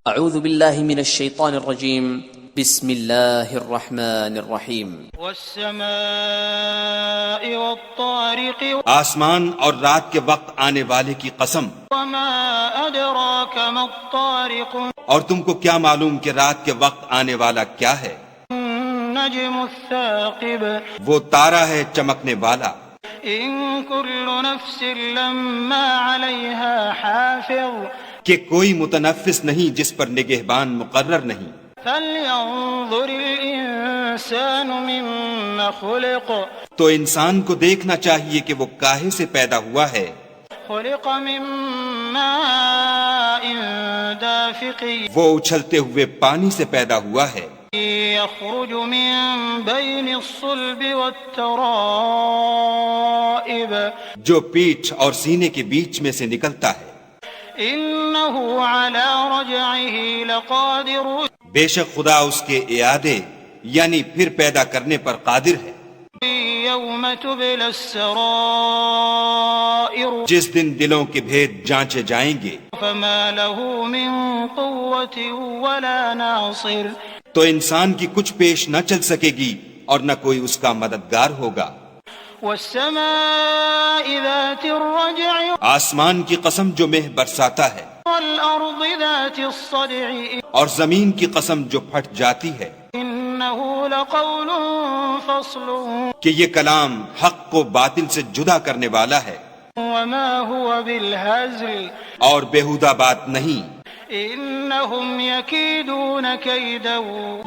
اعوذ باللہ من الشیطان الرجیم بسم اللہ الرحمن الرحیم والسماء والطارق آسمان اور رات کے وقت آنے والے کی قسم، وما أدراك ما الطارق اور تم کو کیا معلوم کہ رات کے وقت آنے والا کیا ہے؟ النجم الثاقب وہ تارا ہے چمکنے والا۔ إن كل نفس لما عليها حافظ کہ کوئی متنفس نہیں جس پر نگہبان مقرر نہیں۔ فلينظر الإنسان مما خلق تو انسان کو دیکھنا چاہیے کہ وہ کاہے سے پیدا ہوا ہے۔ خلق من ماء دافق وہ اچھلتے ہوئے پانی سے پیدا ہوا ہے، يخرج من بين الصلب والترائب جو پیٹھ اور سینے کے بیچ میں سے نکلتا ہے۔ إنه على رجعه لقادر بے شک خدا اس کے اعادے یعنی پھر پیدا کرنے پر قادر ہے۔ يوم تبلى السرائر جس دن دلوں کے بھید جانچے جائیں گے، فما له من قوة ولا ناصر تو انسان کی کچھ پیش نہ چل سکے گی اور نہ کوئی اس کا مددگار ہوگا۔ والسماء ذات الرجع آسمان کی قسم جو مہ برساتا ہے، والأرض ذات الصدع اور زمین کی قسم جو پھٹ جاتی ہے، إنه لقول فصل کہ یہ کلام حق کو باطل سے جدا کرنے والا ہے وما هو بالهزل اور بیہودہ بات نہیں۔ إنهم يكيدون كيدا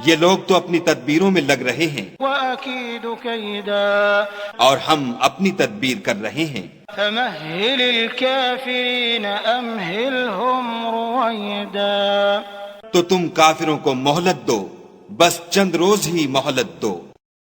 یہ لوگ تو اپنی تدبیروں میں لگ رہے ہیں وأكيد كيدا اور ہم اپنی تدبیر کر رہے ہیں۔ فمهل الكافرين أمهلهم رويدا تو تم کافروں کو مہلت دو، بس چند روز ہی مہلت دو۔